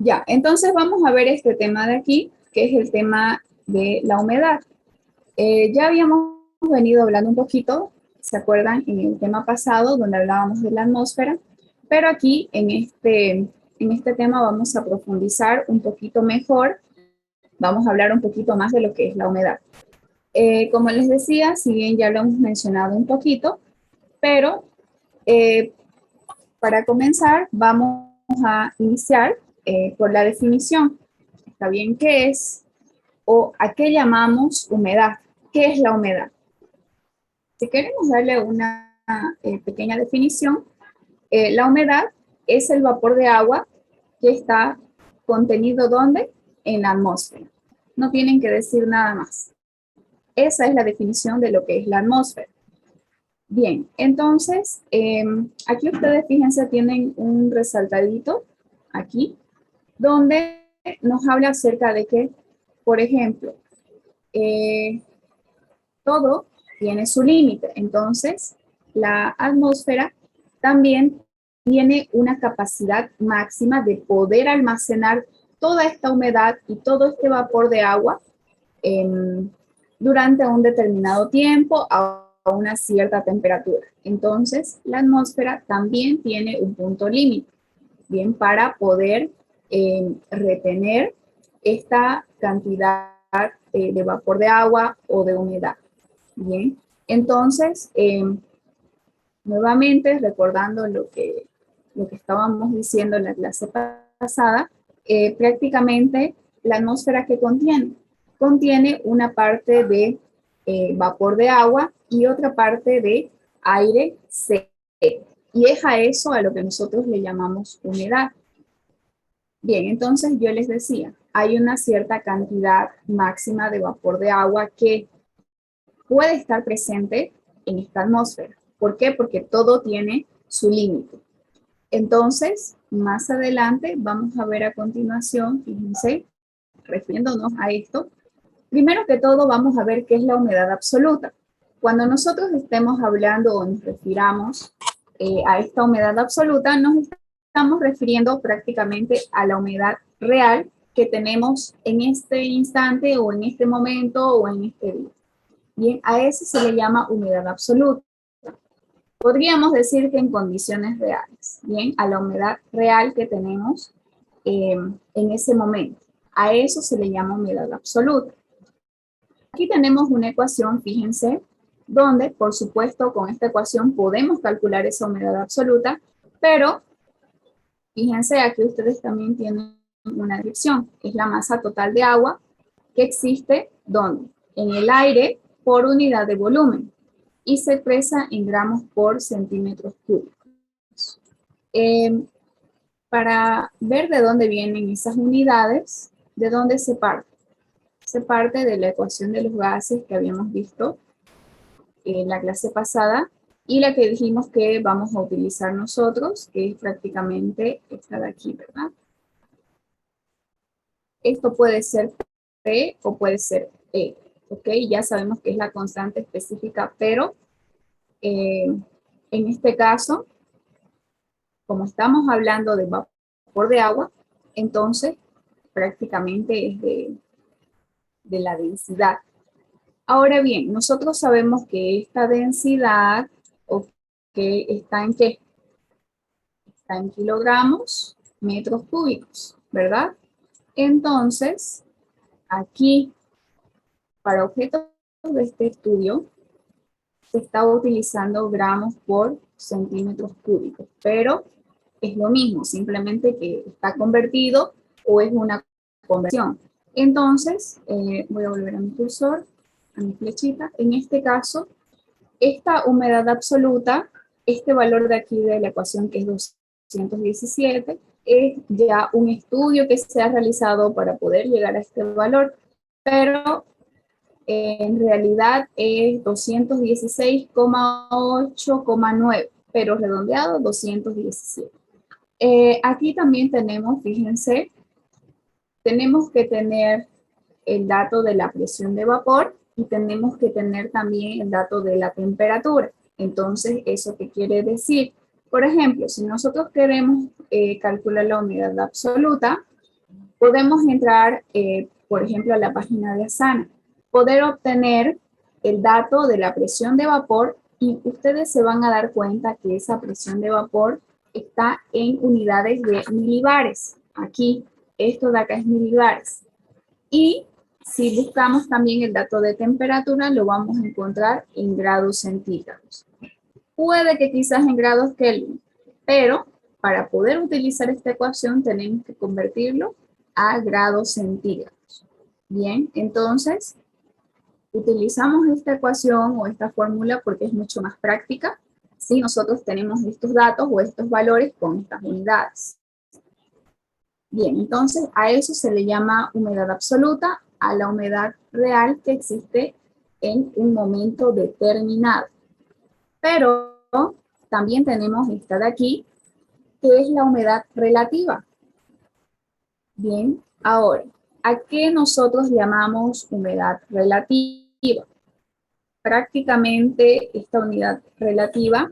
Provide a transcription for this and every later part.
Ya, entonces vamos a ver este tema de aquí, que es el tema de la humedad. Ya habíamos venido hablando un poquito, ¿se acuerdan? En el tema pasado, donde hablábamos de la atmósfera, pero aquí en este tema vamos a profundizar un poquito mejor, vamos a hablar un poquito más de lo que es la humedad. Como les decía, si bien ya lo hemos mencionado un poquito, pero eh, para comenzar vamos a iniciar por la definición. ¿Está bien? ¿Qué es o a qué llamamos humedad? ¿Qué es la humedad? Si queremos darle una pequeña definición, la humedad es el vapor de agua que está contenido ¿dónde? En la atmósfera. No tienen que decir nada más. Esa es la definición de lo que es la atmósfera. Bien, entonces, aquí ustedes, fíjense, tienen un resaltadito aquí, donde nos habla acerca de que, por ejemplo, eh, todo tiene su límite. Entonces, la atmósfera también tiene una capacidad máxima de poder almacenar toda esta humedad y todo este vapor de agua eh, durante un determinado tiempo a una cierta temperatura. Entonces, la atmósfera también tiene un punto límite, bien, para poder retener esta cantidad de vapor de agua o de humedad. Bien, entonces, nuevamente recordando lo que estábamos diciendo en la clase pasada, prácticamente la atmósfera que contiene una parte de vapor de agua y otra parte de aire seco. Y es a eso a lo que nosotros le llamamos humedad. Bien, entonces yo les decía, hay una cierta cantidad máxima de vapor de agua que puede estar presente en esta atmósfera. ¿Por qué? Porque todo tiene su límite. Entonces, más adelante vamos a ver a continuación, fíjense, refiriéndonos a esto, primero que todo vamos a ver qué es la humedad absoluta. Cuando nosotros estemos hablando o nos refiramos a esta humedad absoluta, nos estamos refiriendo prácticamente a la humedad real que tenemos en este instante o en este momento o en este día. Bien, a eso se le llama humedad absoluta. Podríamos decir que en condiciones reales, bien, a la humedad real que tenemos en ese momento. A eso se le llama humedad absoluta. Aquí tenemos una ecuación, fíjense, donde, por supuesto, con esta ecuación podemos calcular esa humedad absoluta, pero fíjense, aquí ustedes también tienen una descripción, es la masa total de agua que existe, ¿dónde? En el aire por unidad de volumen y se expresa en gramos por centímetros cúbicos. Para ver de dónde vienen esas unidades, ¿de dónde se parte? Se parte de la ecuación de los gases que habíamos visto en la clase pasada y la que dijimos que vamos a utilizar nosotros, que es prácticamente esta de aquí, ¿verdad? Esto puede ser P o puede ser E, ¿ok? Ya sabemos que es la constante específica, pero en este caso, como estamos hablando de vapor de agua, entonces prácticamente es de la densidad. Ahora bien, nosotros sabemos que esta densidad, ¿ok? ¿Está en qué? Está en kilogramos, metros cúbicos, ¿verdad? Entonces, aquí, para objetos de este estudio, se está utilizando gramos por centímetros cúbicos, pero es lo mismo, simplemente que está convertido o es una conversión. Entonces, voy a volver a mi cursor, a mi flechita. En este caso, esta humedad absoluta, este valor de aquí de la ecuación que es 217, es ya un estudio que se ha realizado para poder llegar a este valor, pero en realidad es 216,8,9, pero redondeado 217. Aquí también tenemos, fíjense, tenemos que tener el dato de la presión de vapor y tenemos que tener también el dato de la temperatura. Entonces, ¿eso qué quiere decir? Por ejemplo, si nosotros queremos calcular la humedad absoluta, podemos entrar, por ejemplo, a la página de Asana, poder obtener el dato de la presión de vapor y ustedes se van a dar cuenta que esa presión de vapor está en unidades de milibares. Aquí, esto de acá es milibares. Y si buscamos también el dato de temperatura, lo vamos a encontrar en grados centígrados. Puede que quizás en grados Kelvin, pero para poder utilizar esta ecuación tenemos que convertirlo a grados centígrados. Bien, entonces utilizamos esta ecuación o esta fórmula porque es mucho más práctica si nosotros tenemos estos datos o estos valores con estas unidades. Bien, entonces a eso se le llama humedad absoluta, a la humedad real que existe en un momento determinado. Pero también tenemos esta de aquí, que es la humedad relativa. Bien, ahora, ¿a qué nosotros llamamos humedad relativa? Prácticamente esta unidad relativa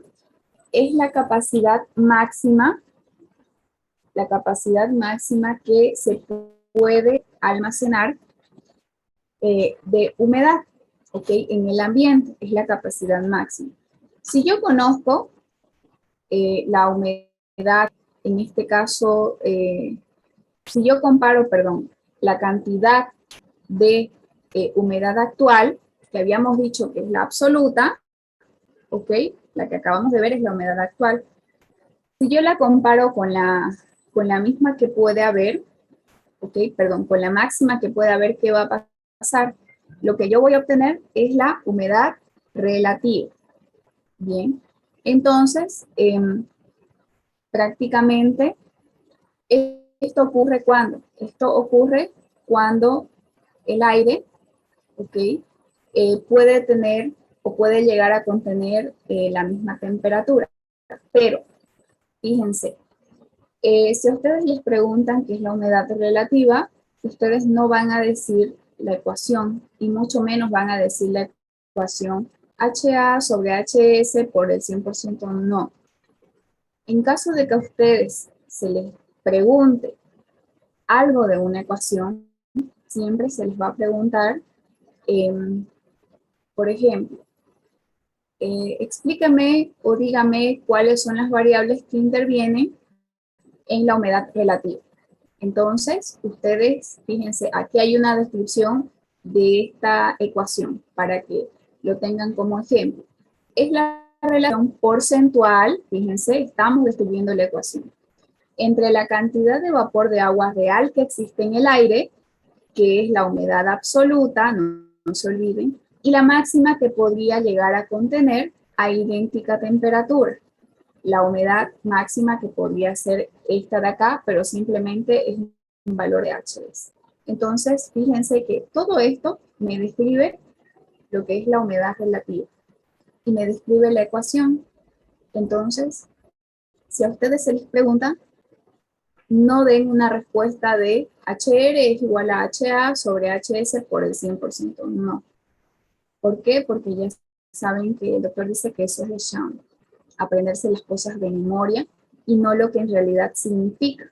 es la capacidad máxima que se puede almacenar de humedad, ¿ok? En el ambiente, es la capacidad máxima. Si yo conozco la humedad, en este caso, si yo comparo, perdón, la cantidad de humedad actual, que habíamos dicho que es la absoluta, ¿ok? La que acabamos de ver es la humedad actual. Si yo la comparo con la misma que puede haber, ¿ok? Perdón, con la máxima que puede haber, ¿qué va a pasar? Lo que yo voy a obtener es la humedad relativa. Bien, entonces, prácticamente, ¿esto ocurre cuando? Esto ocurre cuando el aire, ¿ok? Puede tener o puede llegar a contener la misma temperatura. Pero, fíjense, si a ustedes les preguntan qué es la humedad relativa, ustedes no van a decir la ecuación y mucho menos van a decir la ecuación HA sobre HS por el 100%, no. En caso de que a ustedes se les pregunte algo de una ecuación, siempre se les va a preguntar, por ejemplo, explíqueme o dígame cuáles son las variables que intervienen en la humedad relativa. Entonces, ustedes, fíjense, aquí hay una descripción de esta ecuación para que lo tengan como ejemplo. Es la relación porcentual, fíjense, estamos describiendo la ecuación, entre la cantidad de vapor de agua real que existe en el aire, que es la humedad absoluta, no se olviden, y la máxima que podría llegar a contener a idéntica temperatura. La humedad máxima que podría ser esta de acá, pero simplemente es un valor de HS. Entonces, fíjense que todo esto me describe lo que es la humedad relativa y me describe la ecuación. Entonces, si a ustedes se les pregunta, no den una respuesta de HR es igual a HA sobre HS por el 100%, no. ¿Por qué? Porque ya saben que el doctor dice que eso es de Sham, aprenderse las cosas de memoria y no lo que en realidad significa.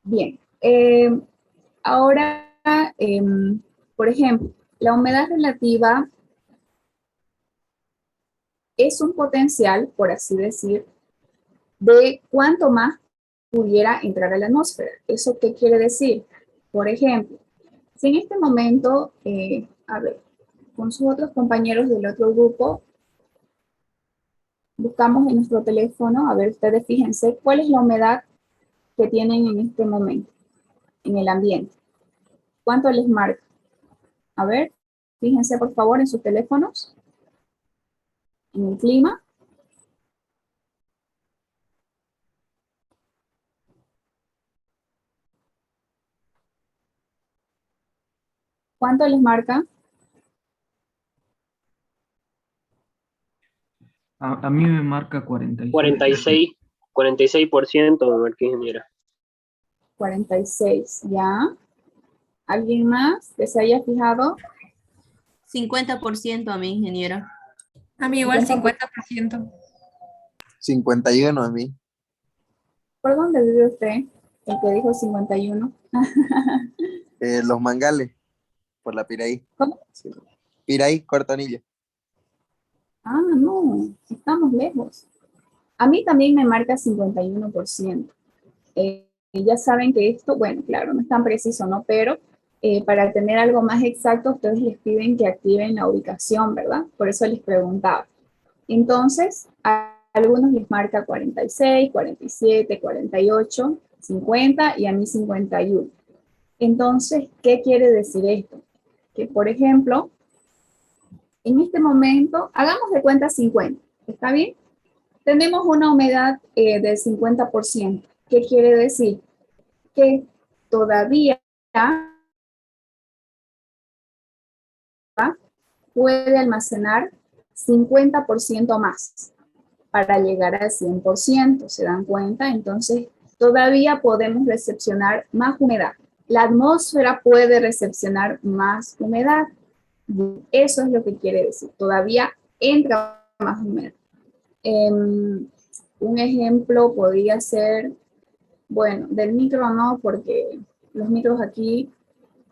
Bien, ahora, por ejemplo, la humedad relativa es un potencial, por así decir, de cuánto más pudiera entrar a la atmósfera. ¿Eso qué quiere decir? Por ejemplo, si en este momento, a ver, con sus otros compañeros del otro grupo, buscamos en nuestro teléfono, a ver, ustedes fíjense, ¿cuál es la humedad que tienen en este momento en el ambiente? ¿Cuánto les marca? A ver, fíjense por favor en sus teléfonos, en el clima. ¿Cuánto les marca? A mí me marca 46. 46% me marqué, ingeniera. 46, ¿ya? ¿Alguien más que se haya fijado? 50% a mí, ingeniera. A mí igual 50%. 51 a mí. ¿Por dónde vive usted? El que dijo 51. Los Mangales, por la Piraí. ¿Cómo? Sí. Piraí, Cortanilla. Ah, no, estamos lejos. A mí también me marca 51%. Ya saben que esto, bueno, claro, no es tan preciso, ¿no? Pero para tener algo más exacto, ustedes les piden que activen la ubicación, ¿verdad? Por eso les preguntaba. Entonces, a algunos les marca 46, 47, 48, 50 y a mí 51. Entonces, ¿qué quiere decir esto? Que, por ejemplo, en este momento, hagamos de cuenta 50, ¿está bien? Tenemos una humedad del 50%. ¿Qué quiere decir? Que todavía puede almacenar 50% más para llegar al 100%, ¿se dan cuenta? Entonces, todavía podemos recepcionar más humedad. La atmósfera puede recepcionar más humedad. Eso es lo que quiere decir. Todavía entra más humedad. Un ejemplo podría ser, bueno, del micro no, porque los micros aquí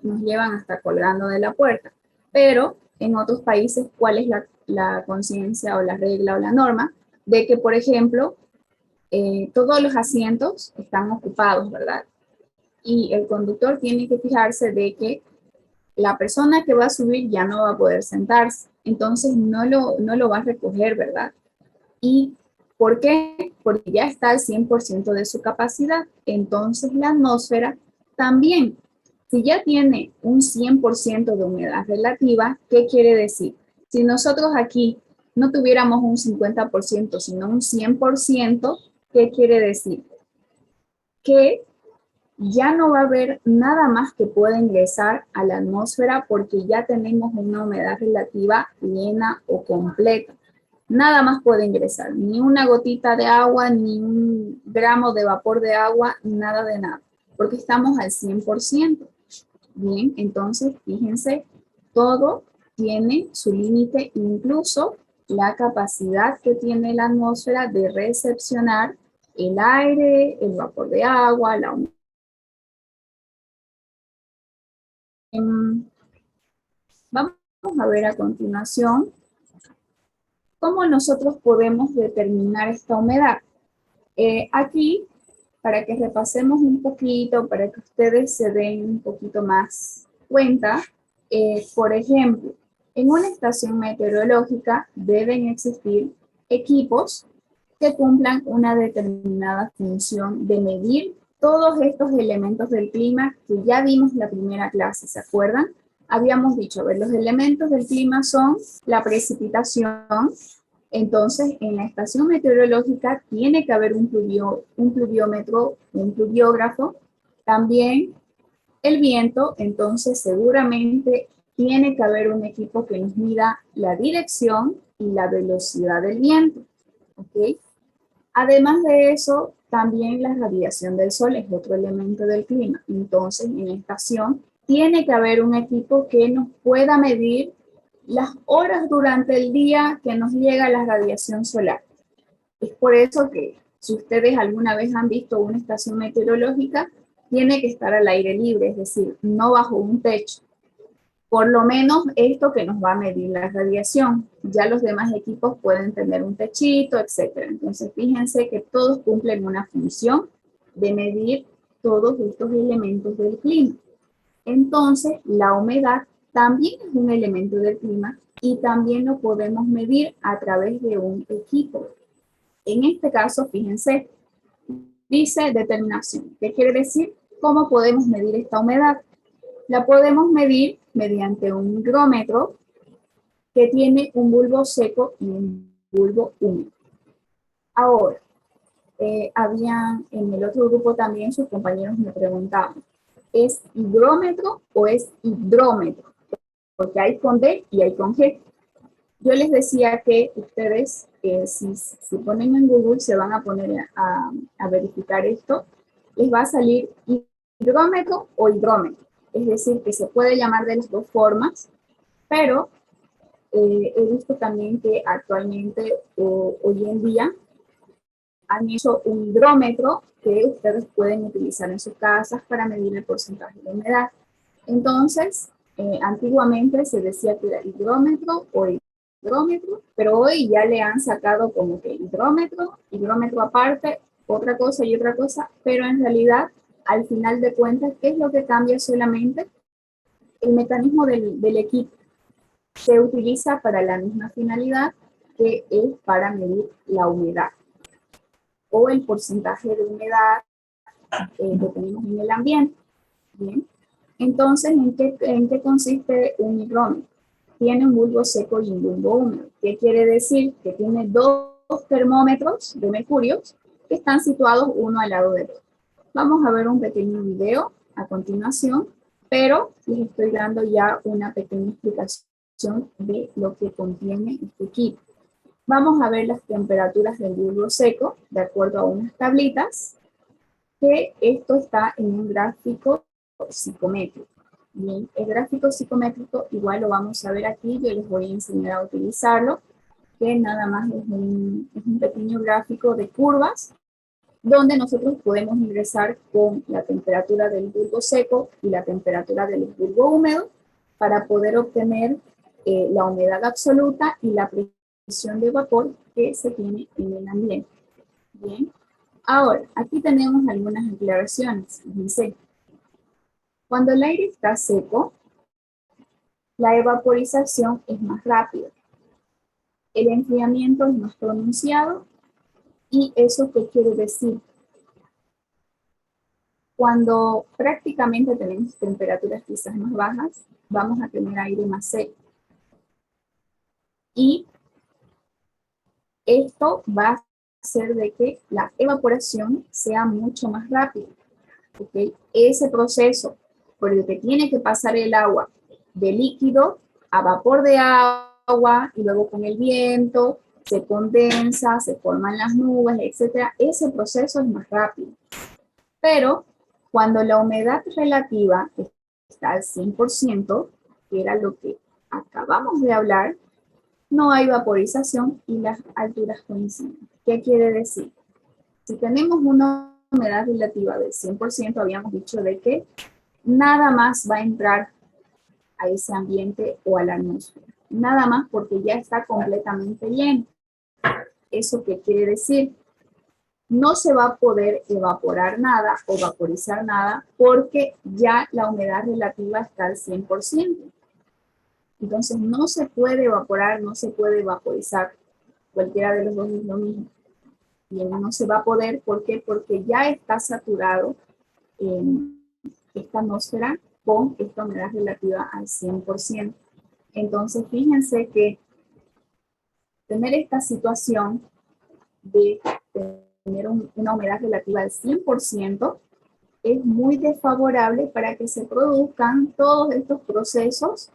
nos llevan hasta colgando de la puerta. Pero en otros países, ¿cuál es la conciencia o la regla o la norma? De que, por ejemplo, todos los asientos están ocupados, ¿verdad? Y el conductor tiene que fijarse de que la persona que va a subir ya no va a poder sentarse. Entonces no lo va a recoger, ¿verdad? ¿Y por qué? Porque ya está al 100% de su capacidad. Entonces la atmósfera también, si ya tiene un 100% de humedad relativa, ¿qué quiere decir? Si nosotros aquí no tuviéramos un 50%, sino un 100%, ¿qué quiere decir? Que ya no va a haber nada más que pueda ingresar a la atmósfera porque ya tenemos una humedad relativa llena o completa. Nada más puede ingresar, ni una gotita de agua, ni un gramo de vapor de agua, nada de nada, porque estamos al 100%. Bien, entonces fíjense, todo tiene su límite, incluso la capacidad que tiene la atmósfera de recepcionar el aire, el vapor de agua, la humedad. Vamos a ver a continuación cómo nosotros podemos determinar esta humedad. Aquí, para que repasemos un poquito, para que ustedes se den un poquito más cuenta, por ejemplo, en una estación meteorológica deben existir equipos que cumplan una determinada función de medir todos estos elementos del clima que ya vimos en la primera clase, ¿se acuerdan? Habíamos dicho, a ver, los elementos del clima son la precipitación. Entonces, en la estación meteorológica tiene que haber un pluviómetro, un pluviógrafo, también el viento, entonces seguramente tiene que haber un equipo que nos mida la dirección y la velocidad del viento, ¿ok? Además de eso, también la radiación del sol es otro elemento del clima. Entonces, en la estación tiene que haber un equipo que nos pueda medir las horas durante el día que nos llega la radiación solar. Es por eso que si ustedes alguna vez han visto una estación meteorológica, tiene que estar al aire libre, es decir, no bajo un techo. Por lo menos esto que nos va a medir la radiación. Ya los demás equipos pueden tener un techito, etc. Entonces, fíjense que todos cumplen una función de medir todos estos elementos del clima. Entonces, la humedad también es un elemento del clima y también lo podemos medir a través de un equipo. En este caso, fíjense, dice determinación. ¿Qué quiere decir? ¿Cómo podemos medir esta humedad? La podemos medir mediante un higrómetro que tiene un bulbo seco y un bulbo húmedo. Ahora, en el otro grupo también sus compañeros me preguntaban, ¿es higrómetro o es hidrómetro? Porque hay con D y hay con G. Yo les decía que ustedes, si ponen en Google, se van a poner a verificar esto, les va a salir higrómetro o hidrómetro. Es decir, que se puede llamar de las dos formas, pero he visto también que actualmente, hoy en día, han hecho un higrómetro que ustedes pueden utilizar en sus casas para medir el porcentaje de humedad. Entonces, antiguamente se decía que era higrómetro o higrómetro, pero hoy ya le han sacado como que higrómetro aparte, otra cosa y otra cosa, pero en realidad, al final de cuentas, ¿qué es lo que cambia solamente? El mecanismo del equipo se utiliza para la misma finalidad, que es para medir la humedad o el porcentaje de humedad que tenemos en el ambiente. Bien. Entonces, ¿en qué consiste un higrómetro? Tiene un bulbo seco y un bulbo húmedo. ¿Qué quiere decir? Que tiene dos termómetros de mercurio que están situados uno al lado del otro. Vamos a ver un pequeño video a continuación, pero les estoy dando ya una pequeña explicación de lo que contiene este equipo. Vamos a ver las temperaturas del bulbo seco de acuerdo a unas tablitas, que esto está en un gráfico psicométrico. Bien, el gráfico psicométrico igual lo vamos a ver aquí, yo les voy a enseñar a utilizarlo, que nada más es un pequeño gráfico de curvas, donde nosotros podemos ingresar con la temperatura del bulbo seco y la temperatura del bulbo húmedo para poder obtener la humedad absoluta y la presión de vapor que se tiene en el ambiente. Bien, ahora, aquí tenemos algunas aclaraciones. Dice, cuando el aire está seco, la evaporización es más rápida, el enfriamiento es más pronunciado. ¿Y eso qué quiere decir? Cuando prácticamente tenemos temperaturas quizás más bajas, vamos a tener aire más seco. Y esto va a hacer de que la evaporación sea mucho más rápida. ¿Okay? Ese proceso por el que tiene que pasar el agua de líquido a vapor de agua y luego con el viento se condensa, se forman las nubes, etcétera. Ese proceso es más rápido. Pero cuando la humedad relativa está al 100%, que era lo que acabamos de hablar, no hay vaporización y las alturas coinciden. ¿Qué quiere decir? Si tenemos una humedad relativa del 100%, habíamos dicho de que nada más va a entrar a ese ambiente o a la atmósfera. Nada más porque ya está completamente lleno. ¿Eso qué quiere decir? No se va a poder evaporar nada o vaporizar nada porque ya la humedad relativa está al 100%. Entonces no se puede evaporar, no se puede vaporizar. Cualquiera de los dos es lo mismo. Y no se va a poder, ¿por qué? Porque ya está saturado esta atmósfera con esta humedad relativa al 100%. Entonces, fíjense que tener esta situación de tener una humedad relativa al 100% es muy desfavorable para que se produzcan todos estos procesos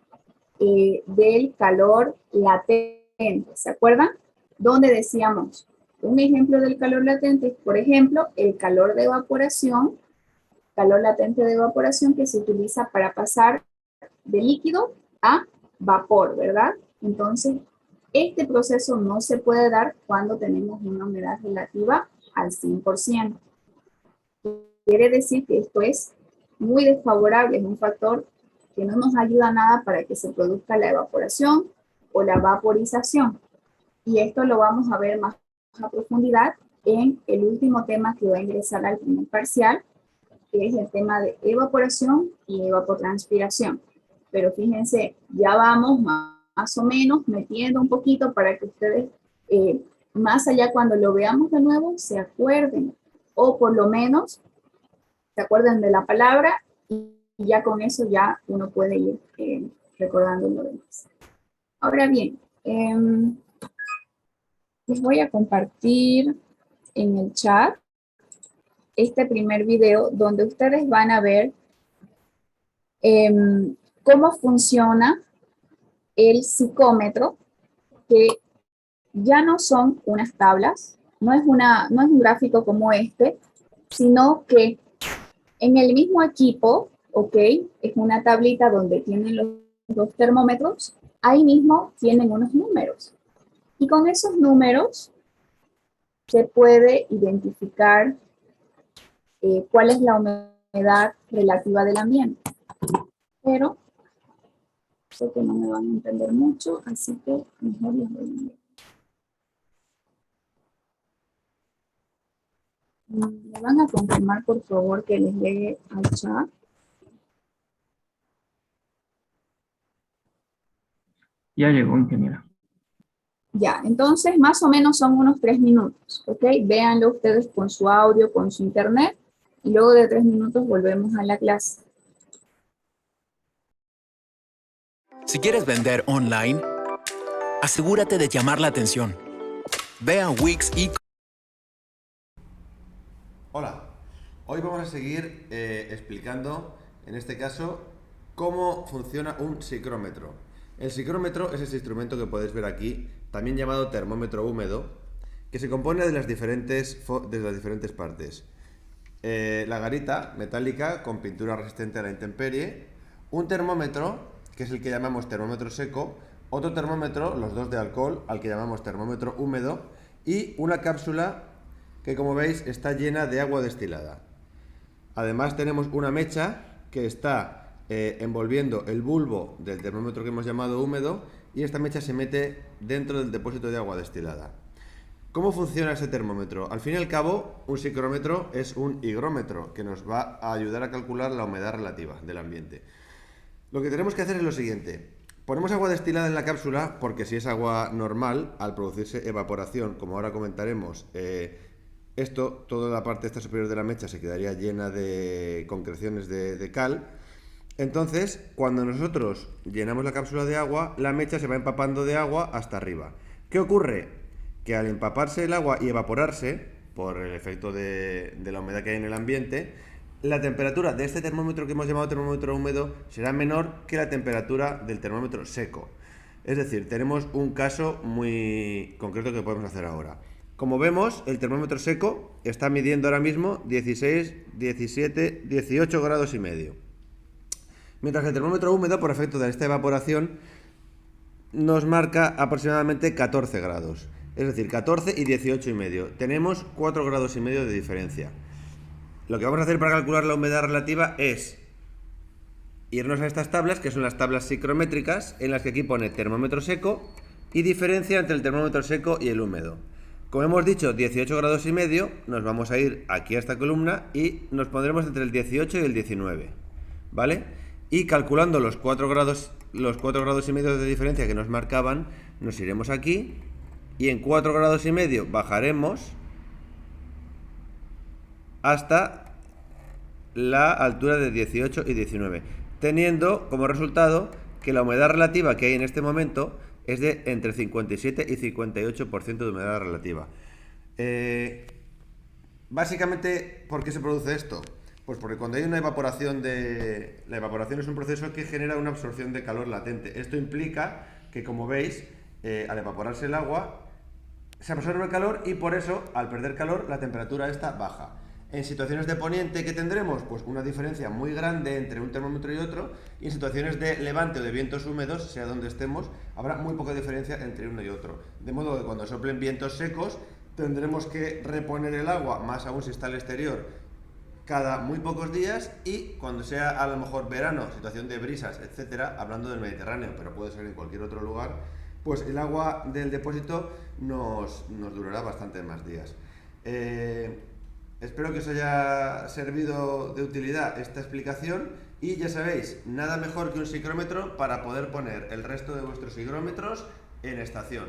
del calor latente. ¿Se acuerdan? Donde decíamos, un ejemplo del calor latente es, por ejemplo, el calor de evaporación, calor latente de evaporación que se utiliza para pasar de líquido a vapor, ¿verdad? Entonces, este proceso no se puede dar cuando tenemos una humedad relativa al 100%. Quiere decir que esto es muy desfavorable, es un factor que no nos ayuda nada para que se produzca la evaporación o la vaporización. Y esto lo vamos a ver más a profundidad en el último tema que va a ingresar al primer parcial, que es el tema de evaporación y evapotranspiración. Pero fíjense, ya vamos más o menos metiendo un poquito para que ustedes, más allá cuando lo veamos de nuevo, se acuerden, o por lo menos se acuerden de la palabra, y ya con eso ya uno puede ir recordando lo demás. Ahora bien, les voy a compartir en el chat este primer video donde ustedes van a ver cómo funciona el psicómetro, que ya no son unas tablas, no es un gráfico como este, sino que en el mismo equipo, ¿ok? Es una tablita donde tienen los dos termómetros, ahí mismo tienen unos números. Y con esos números se puede identificar cuál es la humedad relativa del ambiente. Pero sé que no me van a entender mucho, así que mejor les voy a enviar. Me van a confirmar, por favor, que les llegue al chat. Ya llegó, ingeniera. Ya, entonces más o menos son unos 3 minutos, ¿ok? Véanlo ustedes con su audio, con su internet, y luego de 3 minutos volvemos a la clase. Si quieres vender online, asegúrate de llamar la atención. Ve a Wix y... Hola, hoy vamos a seguir explicando, en este caso, cómo funciona un psicrómetro. El psicrómetro es ese instrumento que podéis ver aquí, también llamado termómetro húmedo, que se compone de las diferentes partes. La garita metálica con pintura resistente a la intemperie, un termómetro, que es el que llamamos termómetro seco, otro termómetro, los dos de alcohol, al que llamamos termómetro húmedo, y una cápsula que, como veis, está llena de agua destilada. Además tenemos una mecha que está envolviendo el bulbo del termómetro que hemos llamado húmedo, y esta mecha se mete dentro del depósito de agua destilada. ¿Cómo funciona ese termómetro? Al fin y al cabo, un psicrómetro es un higrómetro que nos va a ayudar a calcular la humedad relativa del ambiente. Lo que tenemos que hacer es lo siguiente. Ponemos agua destilada en la cápsula porque si es agua normal, al producirse evaporación, como ahora comentaremos, toda la parte esta superior de la mecha se quedaría llena de concreciones de cal. Entonces, cuando nosotros llenamos la cápsula de agua, la mecha se va empapando de agua hasta arriba. ¿Qué ocurre? Que al empaparse el agua y evaporarse, por el efecto de la humedad que hay en el ambiente, la temperatura de este termómetro que hemos llamado termómetro húmedo será menor que la temperatura del termómetro seco. Es decir, tenemos un caso muy concreto que podemos hacer ahora. Como vemos, el termómetro seco está midiendo ahora mismo 16, 17, 18 grados y medio. Mientras que el termómetro húmedo, por efecto de esta evaporación, nos marca aproximadamente 14 grados. Es decir, 14 y 18 y medio. Tenemos 4 grados y medio de diferencia. Lo que vamos a hacer para calcular la humedad relativa es irnos a estas tablas, que son las tablas psicrométricas, en las que aquí pone termómetro seco y diferencia entre el termómetro seco y el húmedo. Como hemos dicho, 18 grados y medio, nos vamos a ir aquí a esta columna y nos pondremos entre el 18 y el 19, ¿vale? Y calculando los 4 grados y medio de diferencia que nos marcaban, nos iremos aquí y en 4 grados y medio bajaremos hasta la altura de 18 y 19, teniendo como resultado que la humedad relativa que hay en este momento es de entre 57 y 58% de humedad relativa. Básicamente, ¿por qué se produce esto? Pues porque cuando hay una evaporación la evaporación es un proceso que genera una absorción de calor latente. Esto implica que, como veis, al evaporarse el agua, se absorbe el calor y por eso, al perder calor, la temperatura esta baja. En situaciones de poniente, ¿qué tendremos? Pues una diferencia muy grande entre un termómetro y otro, y en situaciones de levante o de vientos húmedos, sea donde estemos, habrá muy poca diferencia entre uno y otro. De modo que cuando soplen vientos secos, tendremos que reponer el agua, más aún si está al exterior, cada muy pocos días, y cuando sea a lo mejor verano, situación de brisas, etcétera, hablando del Mediterráneo, pero puede ser en cualquier otro lugar, pues el agua del depósito nos durará bastante más días. Espero que os haya servido de utilidad esta explicación y ya sabéis, nada mejor que un psicrómetro para poder poner el resto de vuestros higrómetros en estación.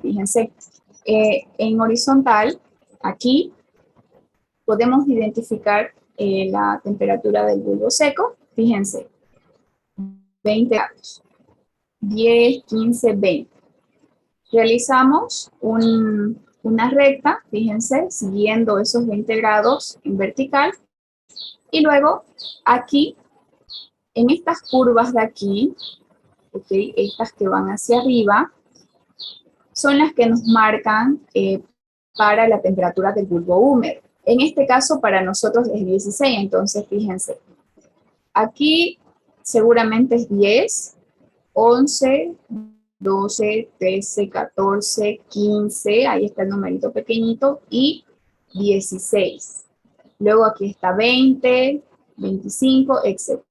Fíjense, en horizontal, aquí, podemos identificar la temperatura del bulbo seco. Fíjense, 20 grados, 10, 15, 20. Realizamos una recta, fíjense, siguiendo esos 20 grados en vertical. Y luego, aquí, en estas curvas de aquí, ¿okay? Estas que van hacia arriba, son las que nos marcan para la temperatura del bulbo húmedo. En este caso, para nosotros es 16, entonces fíjense. Aquí seguramente es 10, 11, 12, 13, 14, 15, ahí está el numerito pequeñito, y 16. Luego aquí está 20, 25, etc.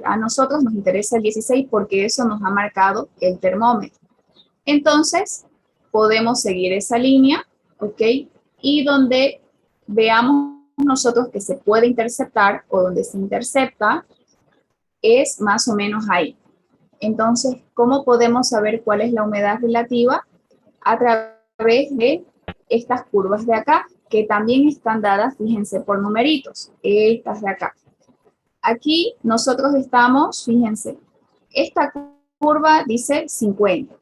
A nosotros nos interesa el 16 porque eso nos ha marcado el termómetro. Entonces, podemos seguir esa línea, ¿ok? Y donde veamos nosotros que se puede interceptar o donde se intercepta es más o menos ahí. Entonces, ¿cómo podemos saber cuál es la humedad relativa? A través de estas curvas de acá, que también están dadas, fíjense, por numeritos, estas de acá. Aquí nosotros estamos, fíjense, esta curva dice 50,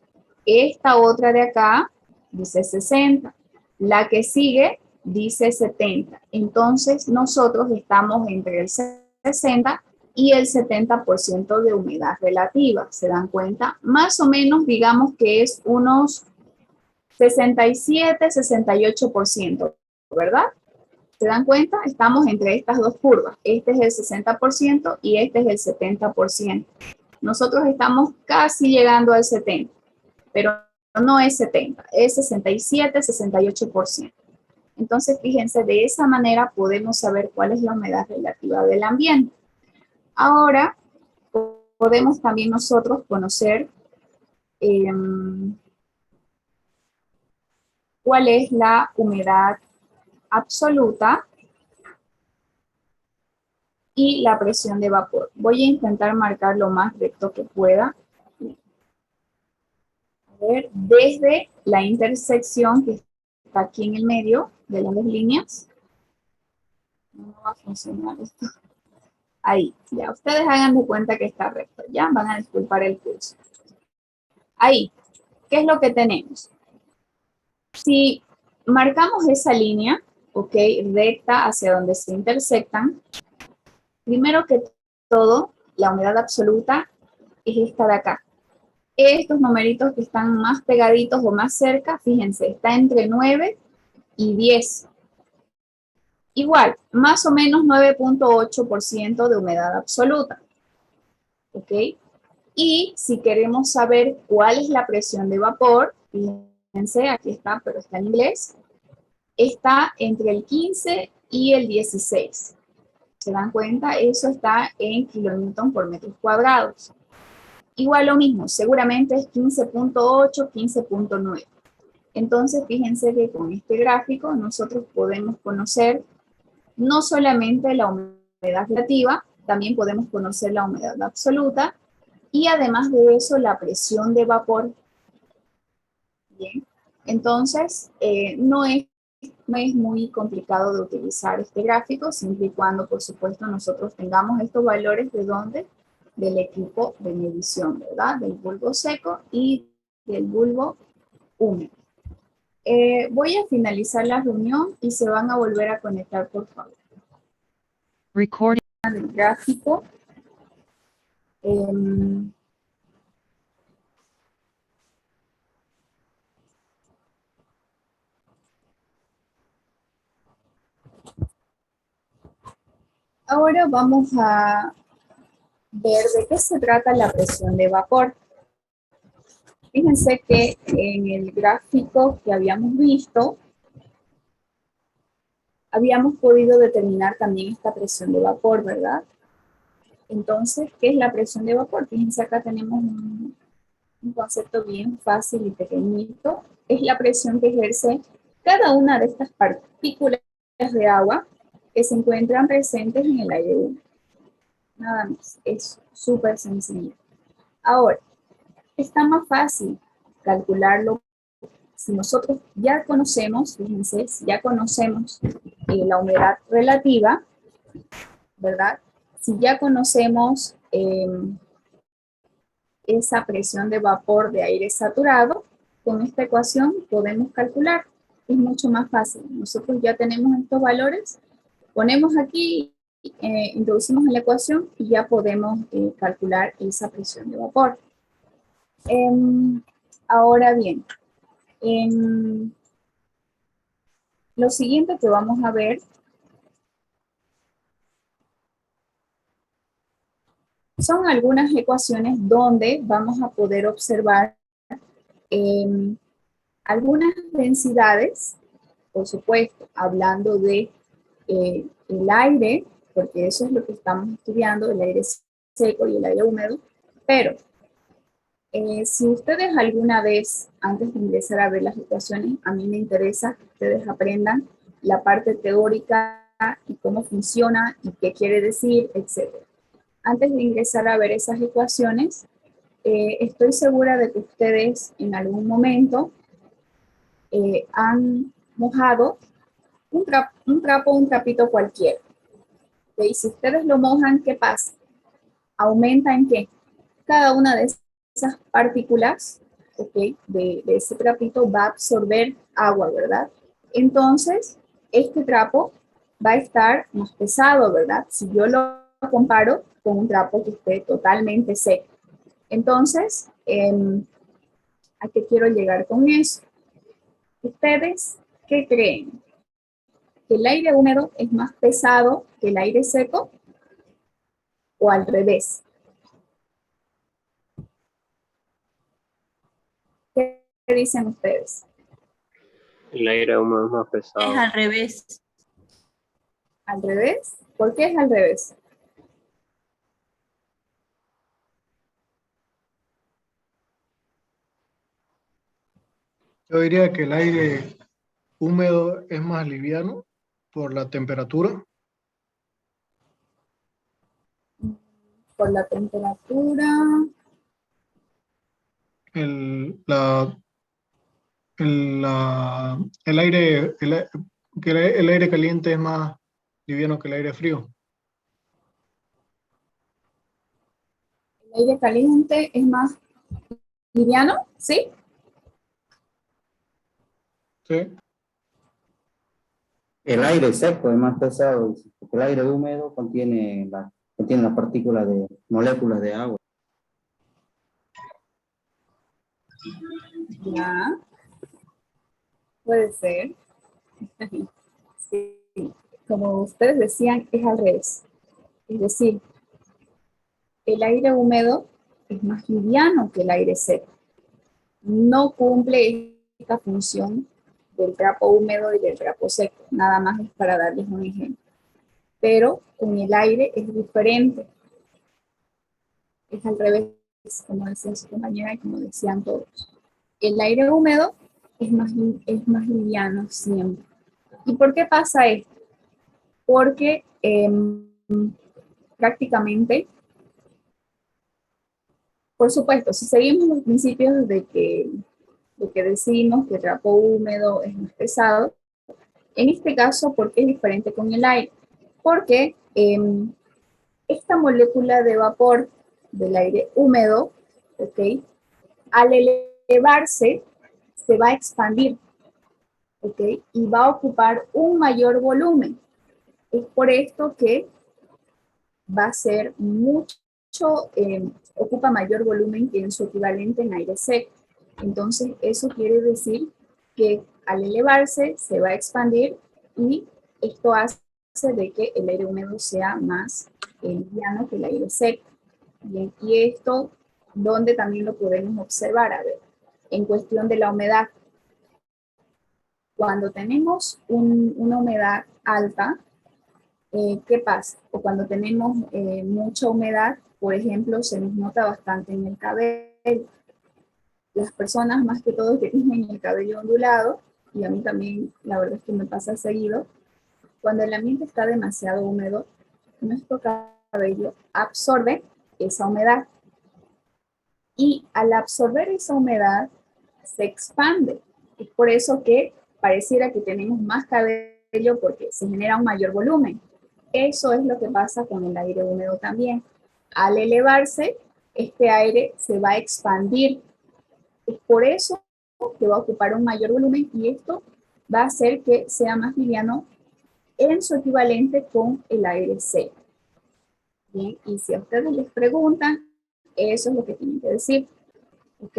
esta otra de acá dice 60, la que sigue dice 70. Entonces nosotros estamos entre el 60 y el 70% de humedad relativa. ¿Se dan cuenta? Más o menos digamos que es unos 67, 68%, ¿verdad? ¿Se dan cuenta? Estamos entre estas dos curvas. Este es el 60% y este es el 70%. Nosotros estamos casi llegando al 70%, pero no es 70%, es 67, 68%. Entonces, fíjense, de esa manera podemos saber cuál es la humedad relativa del ambiente. Ahora, podemos también nosotros conocer cuál es la humedad absoluta y la presión de vapor. Voy a intentar marcar lo más recto que pueda. A ver, desde la intersección que está aquí en el medio de las dos líneas. No va a funcionar esto. Ahí, ya, ustedes hagan de cuenta que está recto, ya, van a disculpar el pulso. Ahí, ¿qué es lo que tenemos? Si marcamos esa línea, ok, recta hacia donde se intersectan, primero que todo, la humedad absoluta es esta de acá. Estos numeritos que están más pegaditos o más cerca, fíjense, está entre 9 y 10. Igual, más o menos 9.8% de humedad absoluta. ¿Ok? Y si queremos saber cuál es la presión de vapor, fíjense, aquí está, pero está en inglés, está entre el 15 y el 16. ¿Se dan cuenta? Eso está en kilonewton por metros cuadrados. Igual lo mismo, seguramente es 15.8, 15.9. Entonces, fíjense que con este gráfico nosotros podemos conocer no solamente la humedad relativa, también podemos conocer la humedad absoluta y además de eso la presión de vapor. Bien, entonces no es muy complicado de utilizar este gráfico, siempre y cuando, por supuesto, nosotros tengamos estos valores de dónde, del equipo de medición, ¿verdad? Del bulbo seco y del bulbo húmedo. Voy a finalizar la reunión y se van a volver a conectar, por favor. Recording. El gráfico. Ahora vamos a ver de qué se trata la presión de vapor. Fíjense que en el gráfico que habíamos visto, habíamos podido determinar también esta presión de vapor, ¿verdad? Entonces, ¿qué es la presión de vapor? Fíjense, acá tenemos un concepto bien fácil y pequeñito. Es la presión que ejerce cada una de estas partículas de agua que se encuentran presentes en el aire húmedo. Nada más, es súper sencillo. Ahora, está más fácil calcularlo si nosotros ya conocemos, fíjense, si ya conocemos la humedad relativa, ¿verdad? Si ya conocemos esa presión de vapor de aire saturado, con esta ecuación podemos calcular. Es mucho más fácil. Nosotros ya tenemos estos valores, ponemos aquí, introducimos en la ecuación y ya podemos calcular esa presión de vapor. Ahora bien, lo siguiente que vamos a ver son algunas ecuaciones donde vamos a poder observar Algunas densidades, por supuesto, hablando de el aire, porque eso es lo que estamos estudiando, el aire seco y el aire húmedo, pero si ustedes alguna vez, antes de ingresar a ver las ecuaciones, a mí me interesa que ustedes aprendan la parte teórica y cómo funciona y qué quiere decir, etc. Antes de ingresar a ver esas ecuaciones, estoy segura de que ustedes en algún momento han mojado un trapo o un trapito cualquiera. ¿Okay? Si ustedes lo mojan, ¿qué pasa? ¿Aumenta en qué? Cada una de esas partículas, ¿okay? de ese trapito va a absorber agua, ¿verdad? Entonces, este trapo va a estar más pesado, ¿verdad? Si yo lo comparo con un trapo que esté totalmente seco. Entonces, ¿a qué quiero llegar con eso? ¿Ustedes qué creen? ¿Que el aire húmedo es más pesado que el aire seco? ¿O al revés? ¿Qué dicen ustedes? El aire húmedo es más pesado. Es al revés. ¿Al revés? ¿Por qué es al revés? Yo diría que el aire húmedo es más liviano por la temperatura. Por la temperatura. El aire, el aire caliente es más liviano que el aire frío. El aire caliente es más liviano, ¿sí? ¿Sí? El aire seco es más pesado, porque el aire húmedo contiene las partículas de moléculas de agua. Ya. Puede ser. Sí. Como ustedes decían, es al revés. Es decir, el aire húmedo es más liviano que el aire seco. No cumple esta función del trapo húmedo y del trapo seco. Nada más es para darles un ejemplo. Pero con el aire es diferente. Es al revés, como decía su compañera y como decían todos. El aire húmedo es más liviano siempre. ¿Y por qué pasa esto? Porque prácticamente, por supuesto, si seguimos los principios de que decimos que el trapo húmedo es más pesado, en este caso, ¿por qué es diferente con el aire? Porque esta molécula de vapor del aire húmedo, ¿ok? Al elevarse, se va a expandir, ¿ok? Y va a ocupar un mayor volumen. Es por esto que va a ser ocupa mayor volumen que en su equivalente en aire seco. Entonces, eso quiere decir que al elevarse se va a expandir y esto hace de que el aire húmedo sea más liviano que el aire seco. Bien, y esto, ¿dónde también lo podemos observar? A ver, en cuestión de la humedad. Cuando tenemos una humedad alta, ¿qué pasa? O cuando tenemos mucha humedad, por ejemplo, se nos nota bastante en el cabello. Las personas, más que todo, que tienen el cabello ondulado, y a mí también, la verdad es que me pasa seguido, cuando el ambiente está demasiado húmedo, nuestro cabello absorbe esa humedad. Y al absorber esa humedad, se expande. Es por eso que pareciera que tenemos más cabello porque se genera un mayor volumen. Eso es lo que pasa con el aire húmedo también. Al elevarse, este aire se va a expandir. Es por eso que va a ocupar un mayor volumen y esto va a hacer que sea más liviano en su equivalente con el aire seco. Bien, y si a ustedes les preguntan, eso es lo que tienen que decir. ¿Ok?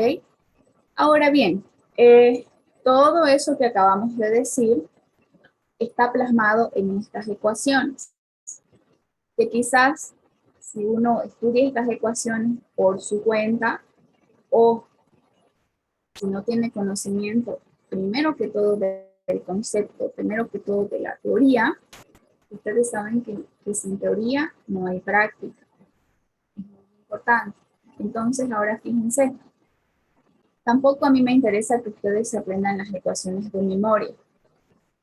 Ahora bien, todo eso que acabamos de decir está plasmado en estas ecuaciones. Que quizás si uno estudia estas ecuaciones por su cuenta o si no tiene conocimiento, primero que todo del concepto, primero que todo de la teoría, ustedes saben que sin teoría no hay práctica. Es muy importante. Entonces, ahora fíjense, tampoco a mí me interesa que ustedes se aprendan las ecuaciones de memoria,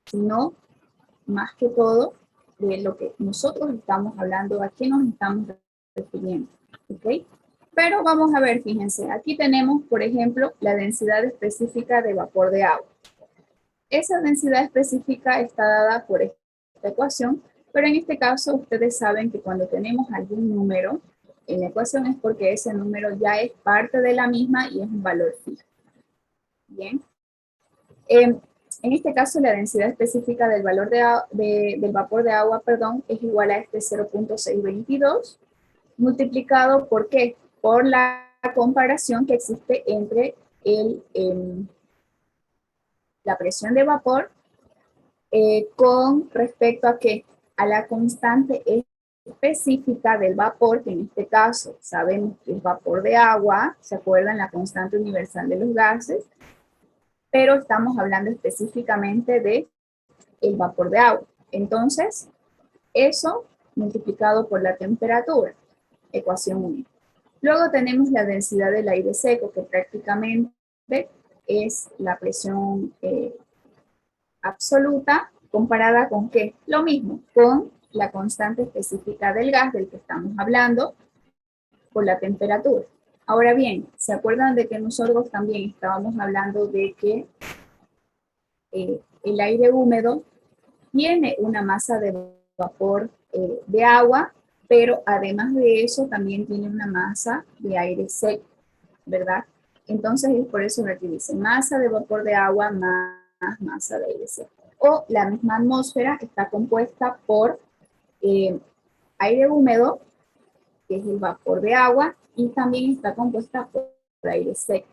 sino más que todo de lo que nosotros estamos hablando, a qué nos estamos refiriendo, ¿ok? Pero vamos a ver, fíjense, aquí tenemos, por ejemplo, la densidad específica de vapor de agua. Esa densidad específica está dada por esta ecuación, pero en este caso ustedes saben que cuando tenemos algún número en la ecuación es porque ese número ya es parte de la misma y es un valor fijo. Bien. En este caso, la densidad específica del valor del vapor de agua, perdón, es igual a este 0.622, multiplicado por ¿qué? Por la comparación que existe entre la presión de vapor con respecto a ¿qué? A la constante específica del vapor, que en este caso sabemos que es vapor de agua, ¿se acuerdan? La constante universal de los gases, pero estamos hablando específicamente de el vapor de agua. Entonces, eso multiplicado por la temperatura, ecuación 1. Luego tenemos la densidad del aire seco, que prácticamente es la presión absoluta comparada con ¿qué? Lo mismo, con la constante específica del gas del que estamos hablando por la temperatura. Ahora bien, ¿se acuerdan de que nosotros también estábamos hablando de que el aire húmedo tiene una masa de vapor de agua, pero además de eso también tiene una masa de aire seco, ¿verdad? Entonces es por eso que aquí dice masa de vapor de agua más masa de aire seco. O la misma atmósfera está compuesta por aire húmedo, que es el vapor de agua, y también está compuesta por aire seco.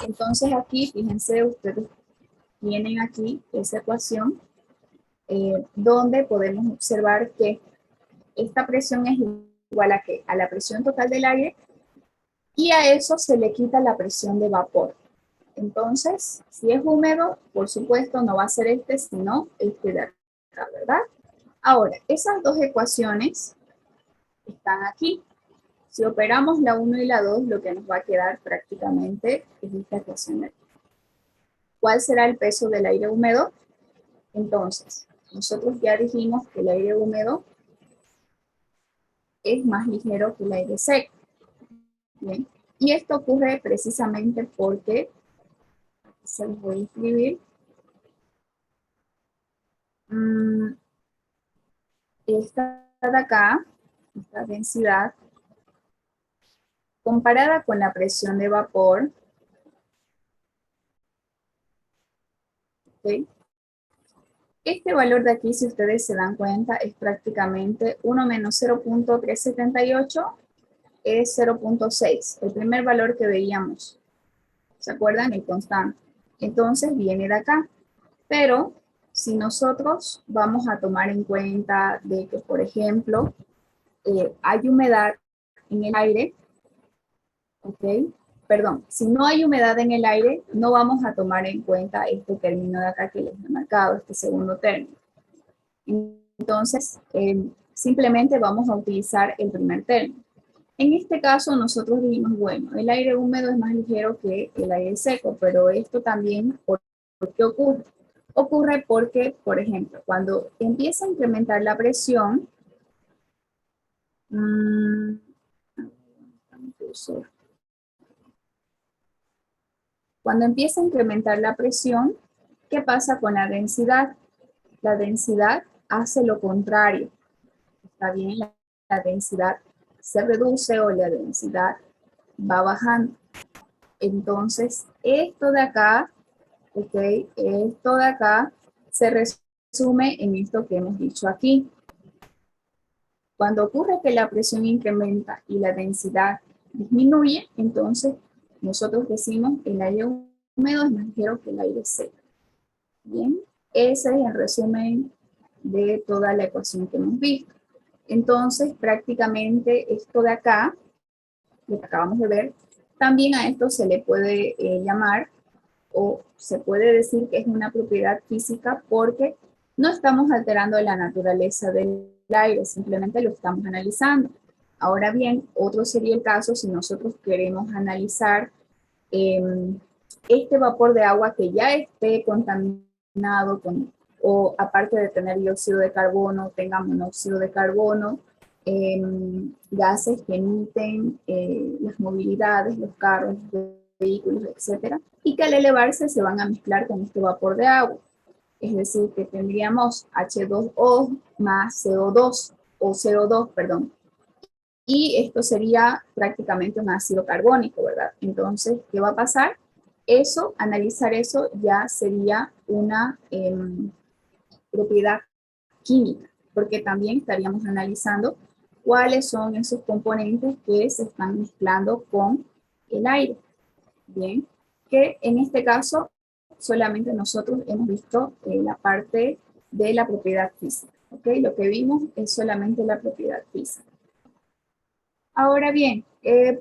Entonces aquí, fíjense, ustedes tienen aquí esa ecuación donde podemos observar que esta presión es igual a ¿qué? A la presión total del aire, y a eso se le quita la presión de vapor. Entonces, si es húmedo, por supuesto no va a ser este, sino este de acá, ¿verdad? Ahora, esas dos ecuaciones están aquí. Si operamos la 1 y la 2, lo que nos va a quedar prácticamente es esta ecuación de aquí. ¿Cuál será el peso del aire húmedo? Entonces, nosotros ya dijimos que el aire húmedo es más ligero que el aire seco. Bien. Y esto ocurre precisamente porque, se los voy a escribir, esta de acá, esta densidad, comparada con la presión de vapor, ¿okay? Este valor de aquí, si ustedes se dan cuenta, es prácticamente 1 menos 0.378, es 0.6, el primer valor que veíamos. ¿Se acuerdan? El constante. Entonces viene de acá. Pero si nosotros vamos a tomar en cuenta de que, por ejemplo, hay humedad en el aire, ¿ok? Perdón, si no hay humedad en el aire, no vamos a tomar en cuenta este término de acá que les he marcado, este segundo término. Entonces, simplemente vamos a utilizar el primer término. En este caso, nosotros dijimos, bueno, el aire húmedo es más ligero que el aire seco, pero esto también, ¿por qué ocurre? Ocurre porque, por ejemplo, cuando empieza a incrementar la presión, cuando empieza a incrementar la presión, ¿qué pasa con la densidad? La densidad hace lo contrario. Está bien, la densidad se reduce o la densidad va bajando. Entonces, esto de acá, ¿ok? Esto de acá se resume en esto que hemos dicho aquí. Cuando ocurre que la presión incrementa y la densidad disminuye, entonces nosotros decimos el aire húmedo es más ligero que el aire seco. Bien, ese es el resumen de toda la ecuación que hemos visto. Entonces, prácticamente esto de acá, lo que acabamos de ver, también a esto se le puede llamar o se puede decir que es una propiedad física porque no estamos alterando la naturaleza del aire, simplemente lo estamos analizando. Ahora bien, otro sería el caso si nosotros queremos analizar este vapor de agua que ya esté contaminado o aparte de tener dióxido de carbono, tenga monóxido de carbono, gases que emiten las movilidades, los carros, los vehículos, etcétera, y que al elevarse se van a mezclar con este vapor de agua. Es decir, que tendríamos H2O más CO2, o CO2, perdón. Y esto sería prácticamente un ácido carbónico, ¿verdad? Entonces, ¿qué va a pasar? Eso, analizar eso ya sería una propiedad química, porque también estaríamos analizando cuáles son esos componentes que se están mezclando con el aire. Bien, que en este caso solamente nosotros hemos visto la parte de la propiedad física. ¿Ok? Lo que vimos es solamente la propiedad física. Ahora bien,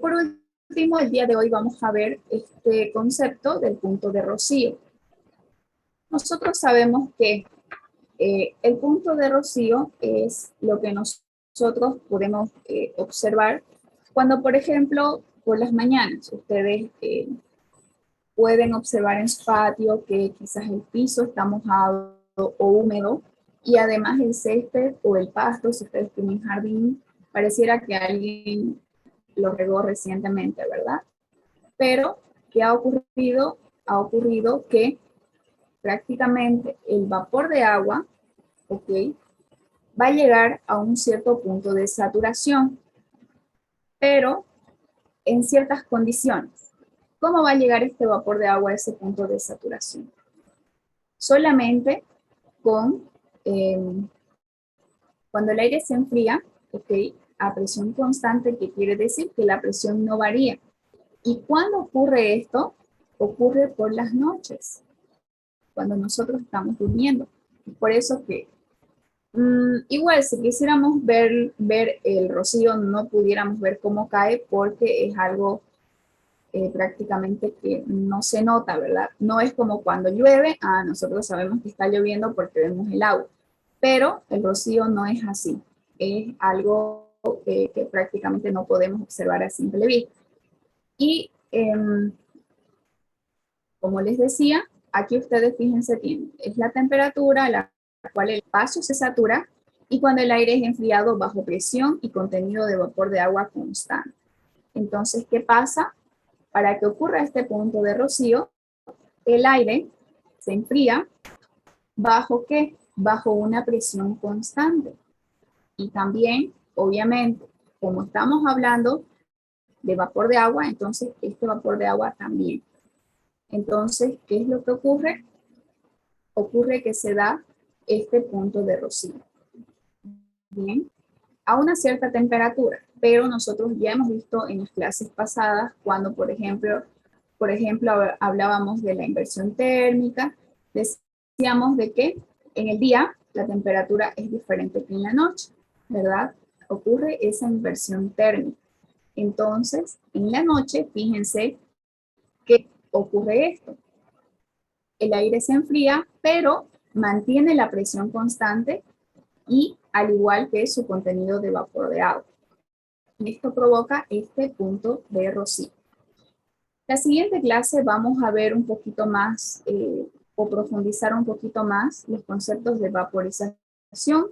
por último, el día de hoy vamos a ver este concepto del punto de rocío. Nosotros sabemos que el punto de rocío es lo que nosotros podemos observar cuando, por ejemplo, por las mañanas ustedes pueden observar en su patio que quizás el piso está mojado o húmedo y además el césped o el pasto, si ustedes tienen jardín, pareciera que alguien lo regó recientemente, ¿verdad? Pero, ¿qué ha ocurrido? Ha ocurrido que prácticamente el vapor de agua, ¿ok?, va a llegar a un cierto punto de saturación, pero en ciertas condiciones. ¿Cómo va a llegar este vapor de agua a ese punto de saturación? Solamente con, cuando el aire se enfría, ¿ok?, a presión constante, que quiere decir que la presión no varía. ¿Y cuándo ocurre esto? Ocurre por las noches, cuando nosotros estamos durmiendo. Es por eso que igual si quisiéramos ver el rocío, no pudiéramos ver cómo cae porque es algo prácticamente que no se nota, ¿verdad? No es como cuando llueve, nosotros sabemos que está lloviendo porque vemos el agua, pero el rocío no es así, es algo que prácticamente no podemos observar a simple vista. Y como les decía, aquí ustedes fíjense, tienen, es la temperatura a la cual el espacio se satura y cuando el aire es enfriado bajo presión y contenido de vapor de agua constante. Entonces, ¿qué pasa? Para que ocurra este punto de rocío, el aire se enfría ¿bajo qué? Bajo una presión constante. Y también, obviamente, como estamos hablando de vapor de agua, entonces este vapor de agua también. Entonces, ¿qué es lo que ocurre? Ocurre que se da este punto de rocío. Bien, a una cierta temperatura, pero nosotros ya hemos visto en las clases pasadas cuando, por ejemplo, hablábamos de la inversión térmica, decíamos de que en el día la temperatura es diferente que en la noche, ¿verdad? Ocurre esa inversión térmica. Entonces, en la noche, fíjense que ocurre esto. El aire se enfría, pero mantiene la presión constante y al igual que su contenido de vapor de agua. Esto provoca este punto de rocío. La siguiente clase vamos a ver un poquito más o profundizar un poquito más los conceptos de vaporización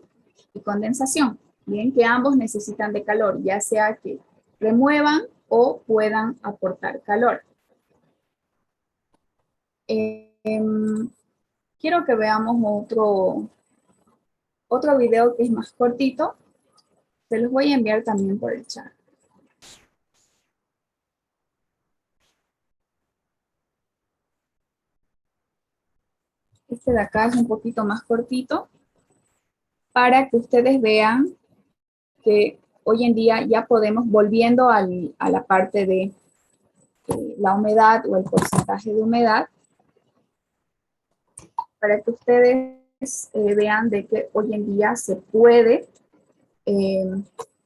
y condensación. Bien, que ambos necesitan de calor, ya sea que remuevan o puedan aportar calor. Quiero que veamos otro video que es más cortito. Se los voy a enviar también por el chat. Este de acá es un poquito más cortito para que ustedes vean que hoy en día ya podemos, volviendo a la parte de la humedad o el porcentaje de humedad, para que ustedes vean de que hoy en día se puede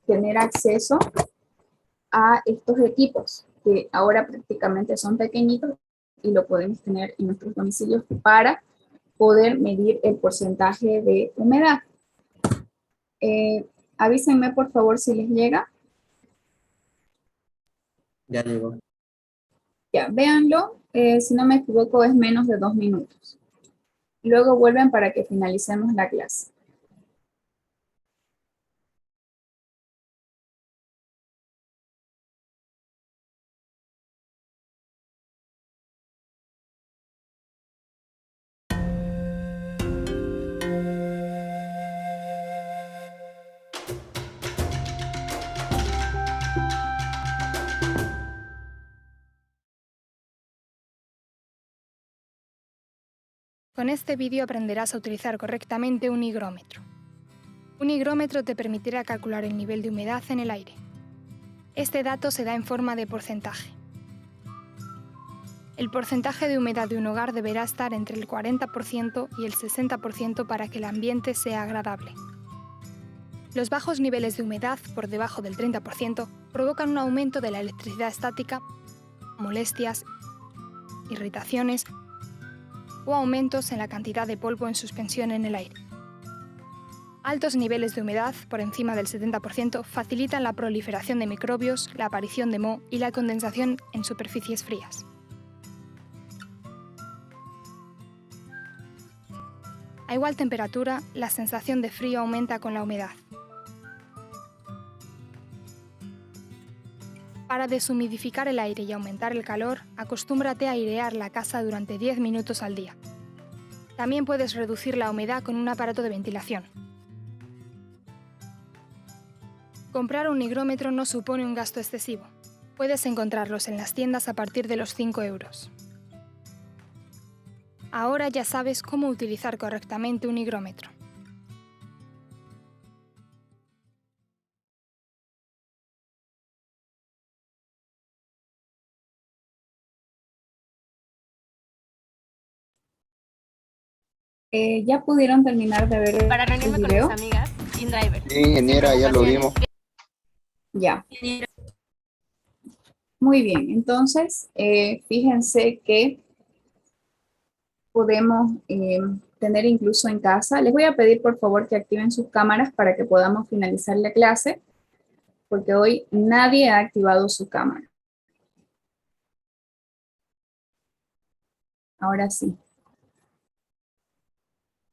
tener acceso a estos equipos que ahora prácticamente son pequeñitos y lo podemos tener en nuestros domicilios para poder medir el porcentaje de humedad. Avísenme por favor si les llega. Ya llegó. Ya, véanlo. Si no me equivoco es menos de 2 minutos. Luego vuelven para que finalicemos la clase. Con este vídeo aprenderás a utilizar correctamente un higrómetro. Un higrómetro te permitirá calcular el nivel de humedad en el aire. Este dato se da en forma de porcentaje. El porcentaje de humedad de un hogar deberá estar entre el 40% y el 60% para que el ambiente sea agradable. Los bajos niveles de humedad, por debajo del 30%, provocan un aumento de la electricidad estática, molestias, irritaciones o aumentos en la cantidad de polvo en suspensión en el aire. Altos niveles de humedad, por encima del 70%, facilitan la proliferación de microbios, la aparición de moho y la condensación en superficies frías. A igual temperatura, la sensación de frío aumenta con la humedad. Para deshumidificar el aire y aumentar el calor, acostúmbrate a airear la casa durante 10 minutos al día. También puedes reducir la humedad con un aparato de ventilación. Comprar un higrómetro no supone un gasto excesivo. Puedes encontrarlos en las tiendas a partir de los 5 euros. Ahora ya sabes cómo utilizar correctamente un higrómetro. ¿Ya pudieron terminar de ver Para el reunirme con video? mis amigas sin driver. Sí, ingeniera, ya lo vimos. Ya. Muy bien, entonces fíjense que podemos tener incluso en casa. Les voy a pedir por favor que activen sus cámaras para que podamos finalizar la clase, porque hoy nadie ha activado su cámara. Ahora sí.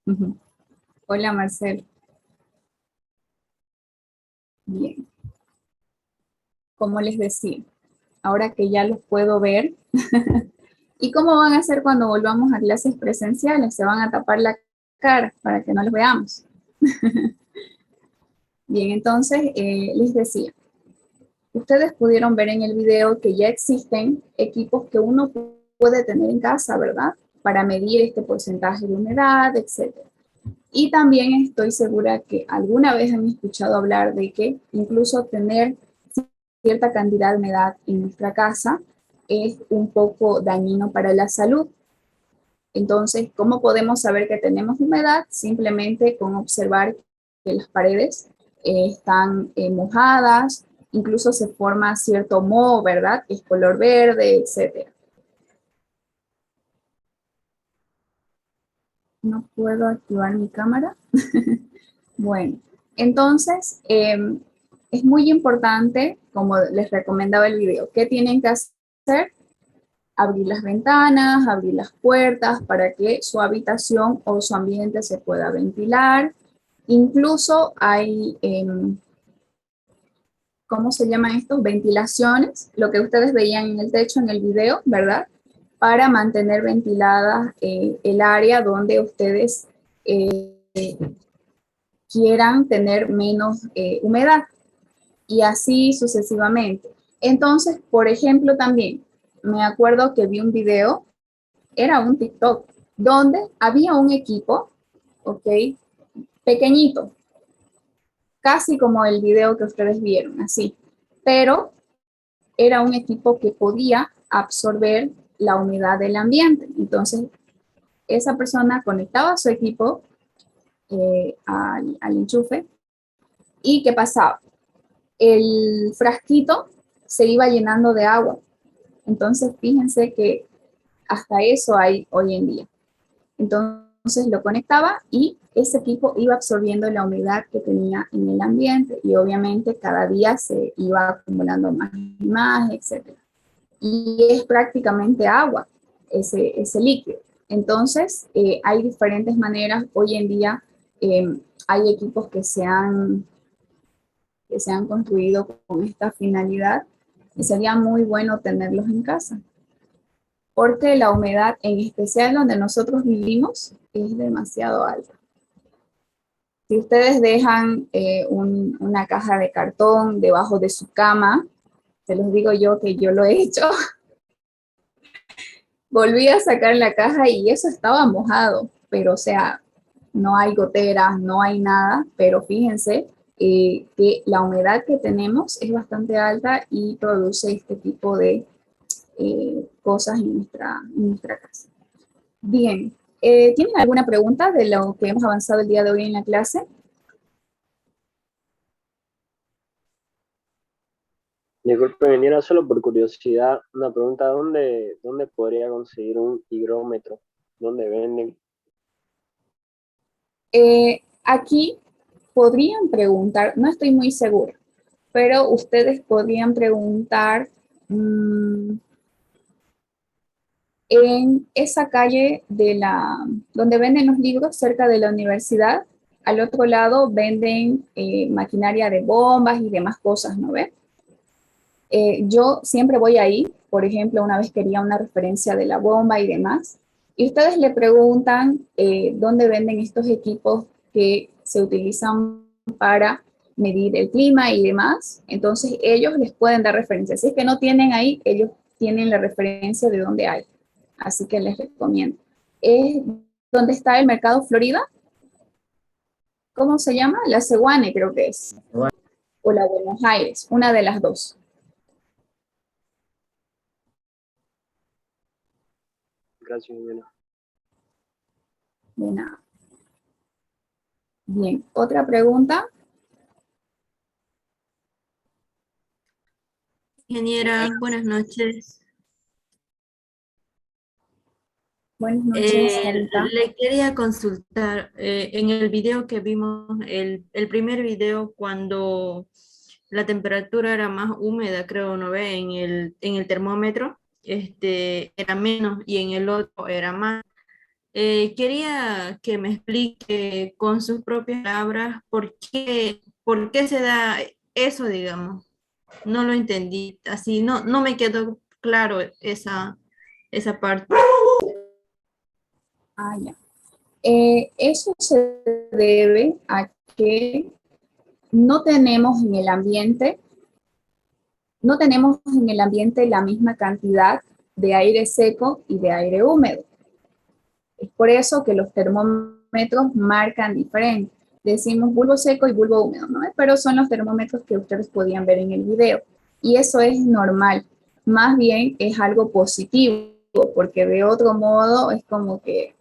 Ujú. Hola Marcel. Bien. Como les decía, ahora que ya los puedo ver, ¿y cómo van a hacer cuando volvamos a clases presenciales? Se van a tapar la cara para que no los veamos. Bien, entonces les decía, ustedes pudieron ver en el video que ya existen equipos que uno puede tener en casa, ¿verdad? Para medir este porcentaje de humedad, etc. Y también estoy segura que alguna vez han escuchado hablar de que incluso tener cierta cantidad de humedad en nuestra casa es un poco dañino para la salud. Entonces, ¿cómo podemos saber que tenemos humedad? Simplemente con observar que las paredes están mojadas, incluso se forma cierto moho, ¿verdad? Que es color verde, etc. No puedo activar mi cámara. Bueno, entonces es muy importante, como les recomendaba el video, ¿qué tienen que hacer? Abrir las ventanas, abrir las puertas para que su habitación o su ambiente se pueda ventilar. Incluso hay, ¿cómo se llaman estos? Ventilaciones, lo que ustedes veían en el techo en el video, ¿verdad? Para mantener ventilada el área donde ustedes quieran tener menos humedad y así sucesivamente. Entonces, por ejemplo, también me acuerdo que vi un video, era un TikTok, donde había un equipo, ¿ok? Pequeñito, casi como el video que ustedes vieron, así, pero era un equipo que podía absorber la humedad del ambiente. Entonces, esa persona conectaba su equipo al enchufe y ¿qué pasaba? El frasquito se iba llenando de agua. Entonces, fíjense que hasta eso hay hoy en día. Entonces lo conectaba y ese equipo iba absorbiendo la humedad que tenía en el ambiente y obviamente cada día se iba acumulando más y más, etc. Y es prácticamente agua, ese líquido. Entonces, hay diferentes maneras. Hoy en día hay equipos que se han construido con esta finalidad y sería muy bueno tenerlos en casa. Porque la humedad, en especial donde nosotros vivimos, es demasiado alta. Si ustedes dejan una caja de cartón debajo de su cama, se los digo yo que yo lo he hecho, volví a sacar la caja y eso estaba mojado, pero o sea, no hay goteras, no hay nada, pero fíjense que la humedad que tenemos es bastante alta y produce este tipo de cosas en nuestra casa. Bien, ¿tienen alguna pregunta de lo que hemos avanzado el día de hoy en la clase? Disculpe, ingeniera, solo por curiosidad, una pregunta, ¿dónde podría conseguir un higrómetro? ¿Dónde venden? Aquí podrían preguntar, no estoy muy segura, pero ustedes podrían preguntar en esa calle donde venden los libros cerca de la universidad. Al otro lado venden maquinaria de bombas y demás cosas, ¿no ven? Yo siempre voy ahí, por ejemplo, una vez quería una referencia de la bomba y demás, y ustedes le preguntan dónde venden estos equipos que se utilizan para medir el clima y demás, entonces ellos les pueden dar referencia. Si es que no tienen ahí, ellos tienen la referencia de dónde hay, así que les recomiendo. Es donde está el Mercado Florida, ¿cómo se llama? La Seguane creo que es, o la Buenos Aires, una de las dos. Gracias, ingeniera. De nada. Bien, otra pregunta. Ingeniera, buenas noches. Buenas noches, Sarita. Le quería consultar, en el video que vimos, el primer video, cuando la temperatura era más húmeda, creo, ¿no ve? En el termómetro, era menos y en el otro era más. Quería que me explique con sus propias palabras por qué se da eso, digamos. No lo entendí, así no me quedó claro esa parte. Ah, ya. Eso se debe a que no tenemos en el ambiente, no tenemos en el ambiente la misma cantidad de aire seco y de aire húmedo. Es por eso que los termómetros marcan diferente. Decimos bulbo seco y bulbo húmedo, ¿no? Pero son los termómetros que ustedes podían ver en el video. Y eso es normal. Más bien es algo positivo, porque de otro modo es como que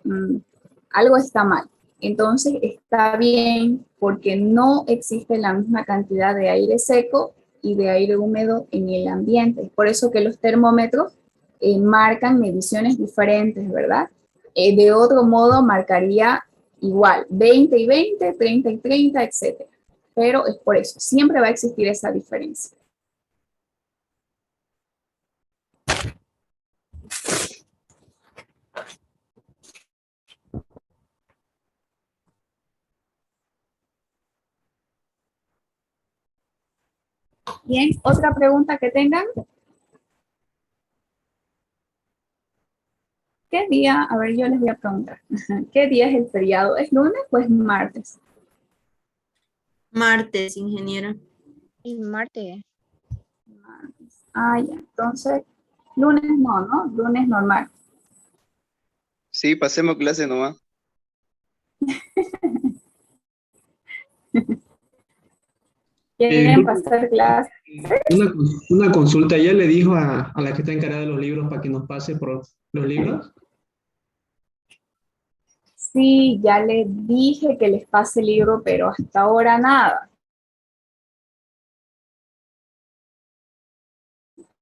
algo está mal. Entonces está bien porque no existe la misma cantidad de aire seco y de aire húmedo en el ambiente. Es por eso que los termómetros marcan mediciones diferentes, ¿verdad? De otro modo marcaría igual, 20 y 20, 30 y 30, etc. Pero es por eso, siempre va a existir esa diferencia. Bien, ¿otra pregunta que tengan? ¿Qué día? A ver, yo les voy a preguntar. ¿Qué día es el feriado? ¿Es lunes o es martes? Martes, ingeniera. Y Marte. Martes. Ah, ya. Entonces, lunes no, ¿no? Lunes normal. Sí, pasemos clase nomás. ¿Quieren pasar clase? Una consulta, ¿ya le dijo a la que está encargada de los libros para que nos pase por los libros? Sí, ya les dije que les pase el libro, pero hasta ahora nada.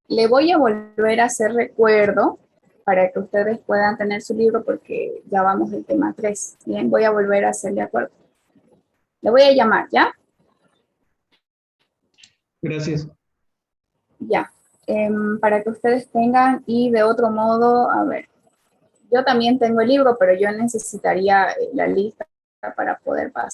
Le voy a volver a hacer recuerdo para que ustedes puedan tener su libro porque ya vamos del tema 3. Bien, voy a volver a hacer de acuerdo. Le voy a llamar, ¿ya? Gracias. Ya. Para que ustedes tengan, y de otro modo, a ver, yo también tengo el libro, pero yo necesitaría la lista para poder pasar.